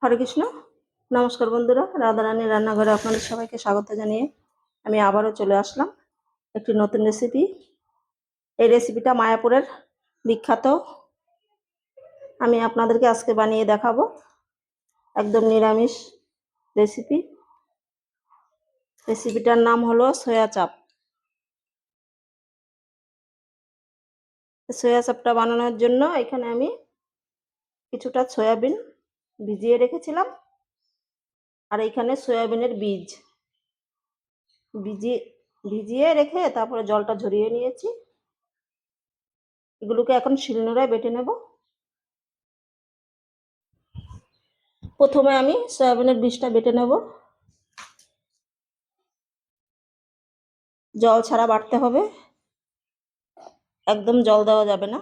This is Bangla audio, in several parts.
হরে কৃষ্ণ। নমস্কার বন্ধুরা, রাধারানীর রান্নাঘরে আপনাদের সবাইকে স্বাগত জানিয়ে আমি আবারও চলে আসলাম একটি নতুন রেসিপি। এই রেসিপিটা মায়াপুরের বিখ্যাত। আমি আপনাদেরকে আজকে বানিয়ে দেখাবো একদম নিরামিষ রেসিপি। রেসিপিটার নাম হলো সয়া চাপ। সয়া চাপটা বানানোর জন্য এখানে আমি কিছুটা সয়াবিন ভিজিয়ে রেখেছিলাম, আর এখানে সয়াবিনের বীজ ভিজিয়ে রেখে তারপরে জলটা ঝরিয়ে নিয়েছি। এগুলোকে এখন শিলনোড়ায় বেটে নেব। প্রথমে আমি সয়াবিনের বীজটা বেটে নেব। জল ছাড়া বাটতে হবে, একদম জল দেওয়া যাবে না।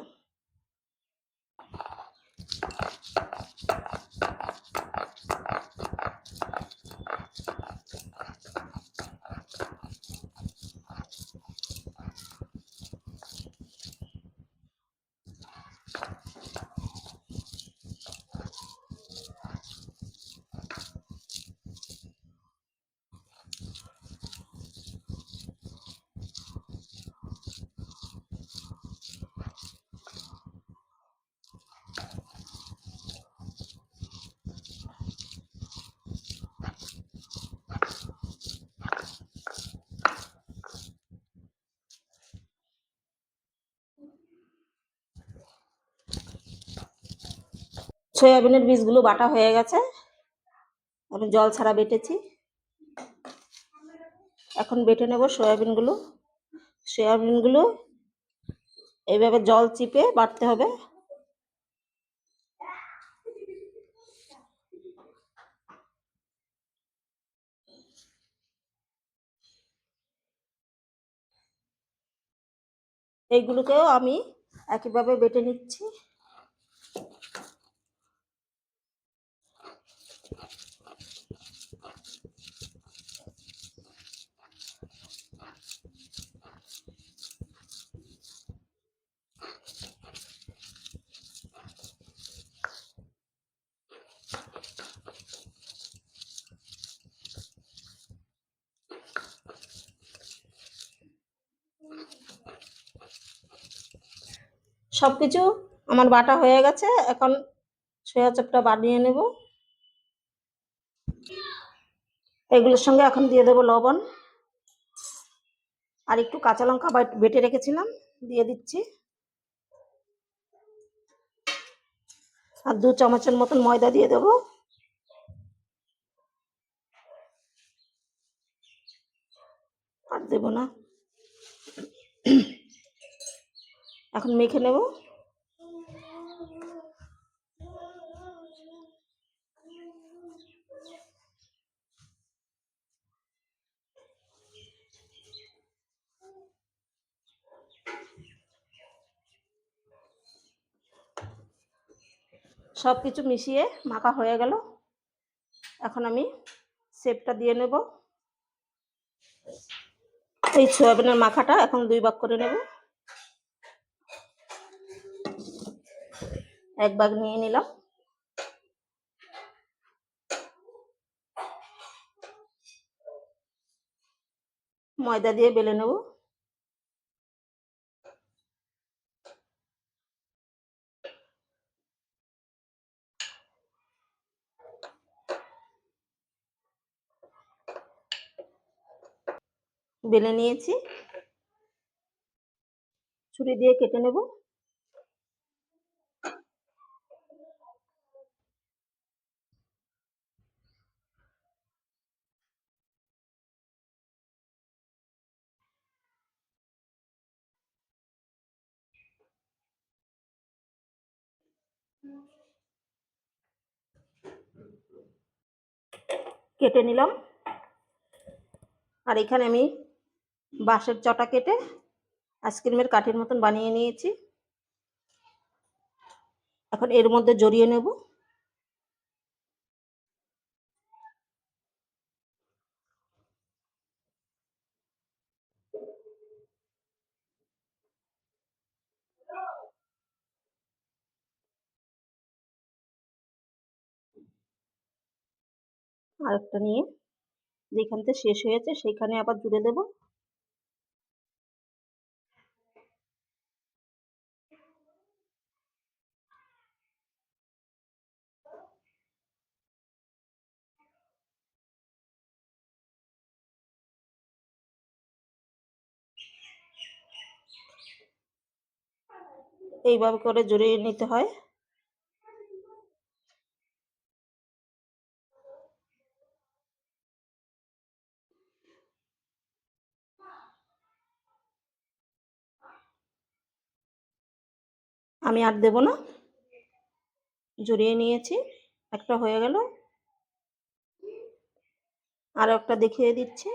সয়াবিনের বীজগুলো বাটা হয়ে গেছে, আমি জল ছাড়া বেটেছি। এখন বেটে নেব সয়াবিনগুলো এইভাবে জল চিপে বাটতে হবে। এইগুলোকেও আমি একইভাবে বেটে নিচ্ছি। সবকিছু আমার বাটা হয়ে গেছে, এখন সয়া চাপটা বানিয়ে নেব। এগুলোর সঙ্গে এখন দিয়ে দেবো লবণ, আর একটু কাঁচা লঙ্কা বেটে রেখেছিলাম দিয়ে দিচ্ছি, আর 2 চামচের মতন ময়দা দিয়ে দেবো। আর দেবো না, এখন মেখে নেব। সব কিছু মিশিয়ে মাখা হয়ে গেল। এখন আমি শেপটা দিয়ে নেব। এই সয়াবিনের মাখাটা এখন 2 ভাগ করে নেব। 1 ভাগ নিয়ে নিলাম। ময়দা দিয়ে বেলে নেব। বেলে নিয়েছি, ছুরি দিয়ে কেটে নেব। কেটে নিলাম। আর এখানে আমি বাঁশের চটা কেটে আইসক্রিমের কাঠির মতন বানিয়ে নিয়েছি। এখন এর মধ্যে জড়িয়ে নেব। আরেকটা নিয়ে যেখান থেকে শেষ হয়েছে সেইখানে আবার জুড়ে দেব। এইভাবে করে জড়িয়ে নিতে হয়। আমি আর দেব না, জড়িয়ে নিয়েছি, একটা হয়ে গেল, আর একটা দেখিয়ে দিচ্ছি।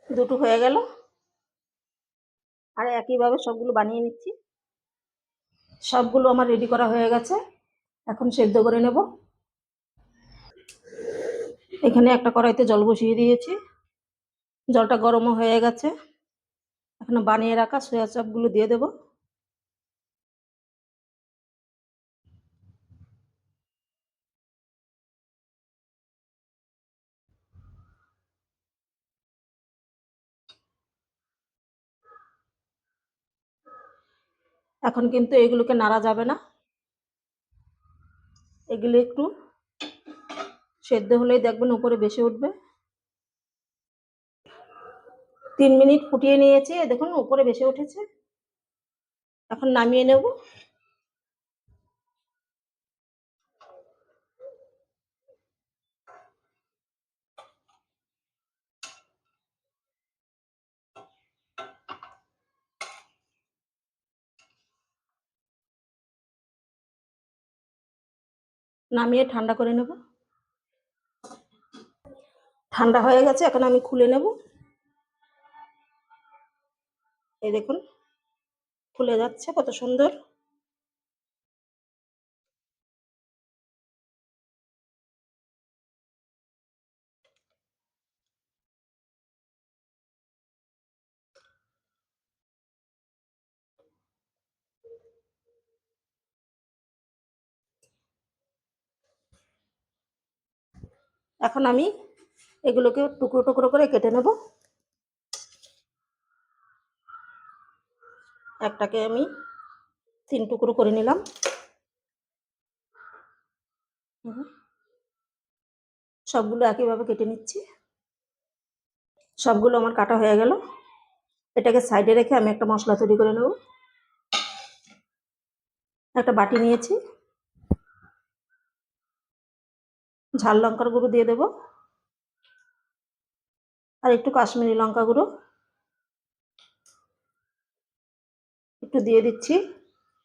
দুটো হয়ে গেল, আর একইভাবে সবগুলো বানিয়ে নিচ্ছি। সবগুলো আমার রেডি করা হয়ে গেছে, এখন সেদ্ধ করে নেব। এখানে একটা কড়াইতে জল বসিয়ে দিয়েছি, জলটা গরমও হয়ে গেছে। এখন বানিয়ে রাখা সয়া চাপগুলো দিয়ে দেব। এখন কিন্তু এগুলোকে নাড়া যাবে না, এগুলো একটু সেদ্ধ হলেই দেখবেন উপরে ভেসে উঠবে। 3 মিনিট ফুটিয়ে নিয়েছি, দেখুন উপরে ভেসে উঠেছে। এখন নামিয়ে নেব। নামিয়ে ঠান্ডা করে নেব। ঠান্ডা হয়ে গেছে, এখন আমি খুলে নেব। এই দেখুন খুলে যাচ্ছে, কত সুন্দর। এখন আমি এগুলোকে টুকরো টুকরো করে কেটে নেব। একটাকে আমি 3 টুকরো করে নিলাম। সবগুলো একইভাবে কেটে নিচ্ছি। সবগুলো আমার কাটা হয়ে গেল। এটাকে সাইডে রেখে আমি একটা মশলা তৈরি করে নেব। একটা বাটি নিয়েছি, ঝাল লঙ্কার গুঁড়ো দিয়ে দেব, আর একটু কাশ্মীরি লঙ্কা গুঁড়ো একটু দিয়ে দিচ্ছি,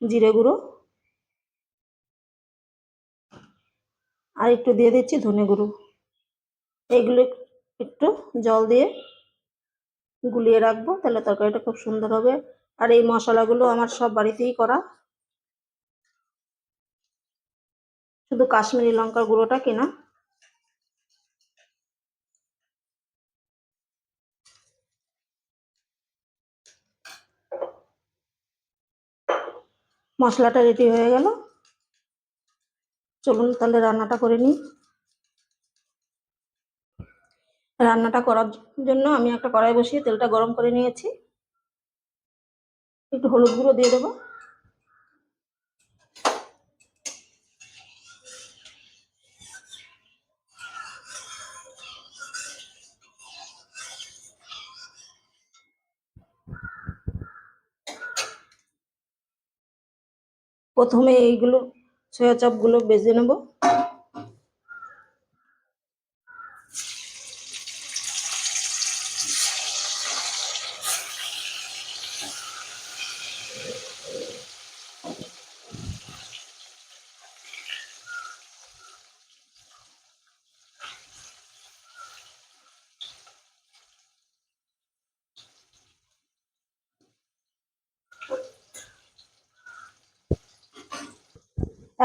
জিরে গুঁড়ো, আর একটু দিয়ে দিচ্ছি ধনে গুঁড়ো। এইগুলো একটু জল দিয়ে গুলিয়ে রাখবো, তাহলে তরকারিটা খুব সুন্দর হবে। আর এই মশলাগুলো আমার সব বাড়িতেই করা, শুধু কাশ্মীরি লঙ্কার গুঁড়োটা কেনা। মশলাটা রেডি হয়ে গেল। চলুন তাহলে রান্নাটা করে নিই। রান্নাটা করার জন্য আমি একটা কড়াই বসিয়ে তেলটা গরম করে নিয়েছি। একটু হলুদ গুঁড়ো দিয়ে দেবো। প্রথমে এইগুলো সয়া চপগুলো ভেজে নেব।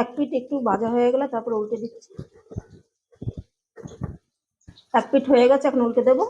এক পিঠ একটু ভাজা হয়ে গেলে তারপর উল্টে দিচ্ছি। এক পিঠ হয়ে গেছে, এখন উল্টে দেবো।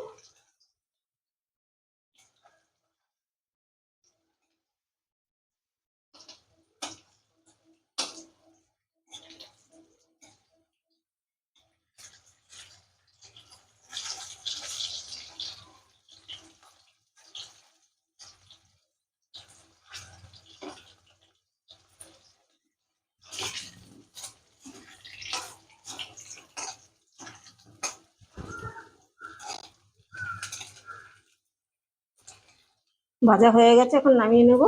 ভাজা হয়ে গেছে, এখন নামিয়ে নেব।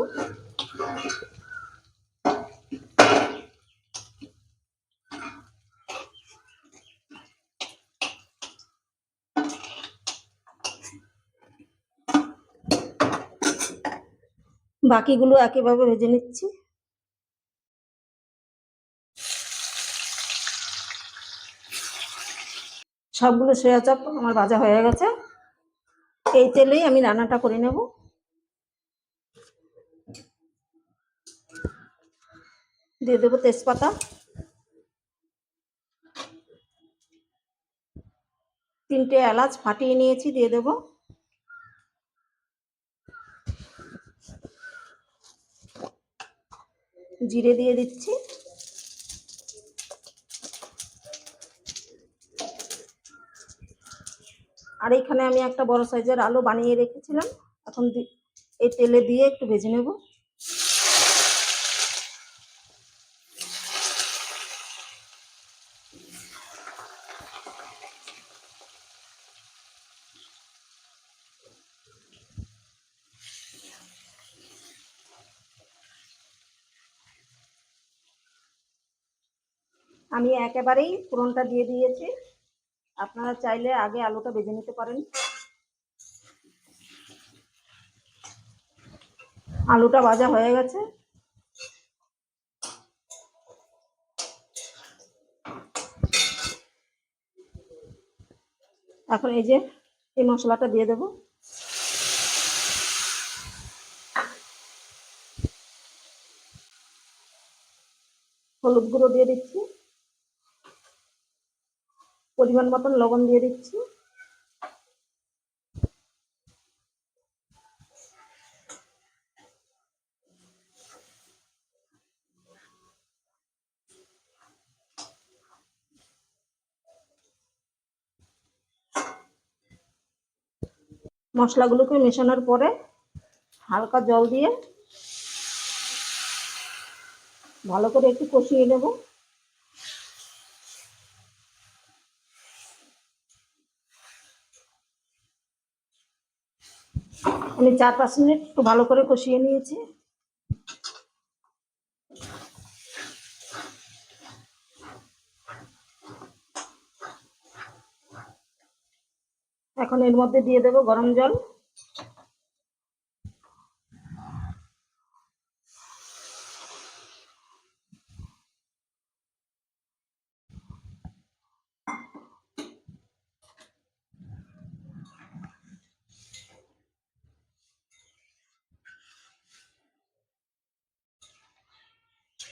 বাকিগুলো একইভাবে ভেজে নিচ্ছি। সবগুলো সয়া চপ আমার ভাজা হয়ে গেছে। এই তেলেই আমি রান্নাটা করে নেব। দিয়ে দেবো তেজপাতা, 3টে এলাচ ফাটিয়ে নিয়েছি, দিয়ে দেবো। জিরে দিয়ে দিচ্ছি। আর এখানে আমি একটা বড় সাইজের আলু বানিয়ে রেখেছিলাম, এখন এই তেলে দিয়ে একটু ভেজে নেব। আমি একেবারেই ফোড়নটা দিয়ে দিয়েছি, আপনারা চাইলে আগে আলুটা ভেজে নিতে পারেন। আলুটা ভাজা হয়ে গেছে। এখন এই যে এই মশলাটা দিয়ে দেবো। হলুদ গুঁড়ো দিয়ে দিচ্ছি, পরিমাণ মতন লবণ দিয়ে দিচ্ছি। মশলাগুলোকে মেশানোর পরে হালকা জল দিয়ে ভালো করে একটু কষিয়ে নেব। আমি 4-5 মিনিট একটু ভালো করে কষিয়ে নিয়েছি। এখন এর মধ্যে দিয়ে দেবো গরম জল।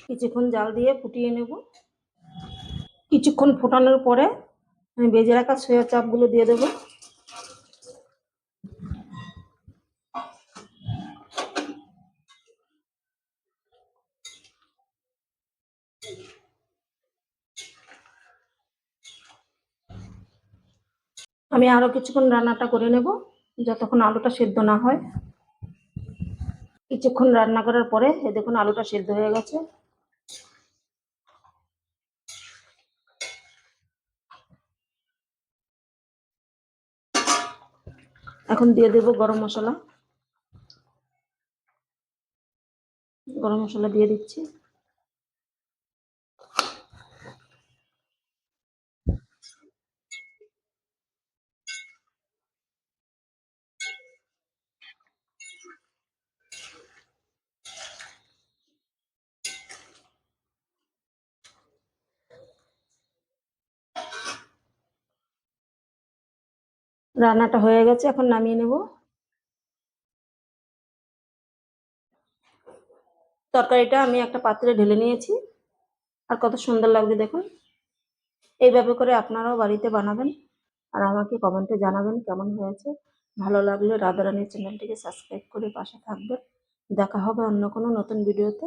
কিছুক্ষণ জাল দিয়ে ফুটিয়ে নেব। কিছুক্ষণ ফোটানোর পরে আমি ভেজে রাখা সয়া চাপগুলো দিয়ে দেবো। আমি আরো কিছুক্ষণ রান্নাটা করে নেব, যতক্ষণ আলুটা সেদ্ধ না হয়। কিছুক্ষণ রান্না করার পরে এই দেখুন আলুটা সেদ্ধ হয়ে গেছে। এখন দিয়ে দেব গরম মশলা। গরম মশলা দিয়ে দিচ্ছি। রান্নাটা হয়ে গেছে, এখন নামিয়ে নেব। তরকারিটা আমি একটা পাত্রে ঢেলে নিয়েছি। আর কত সুন্দর লাগছে দেখুন। এইভাবে করে আপনারাও বাড়িতে বানাবেন আর আমাকে কমেন্টে জানাবেন কেমন হয়েছে। ভালো লাগলে রাধারানীর চ্যানেলটিকে সাবস্ক্রাইব করে পাশে থাকবেন। দেখা হবে অন্য কোনো নতুন ভিডিওতে।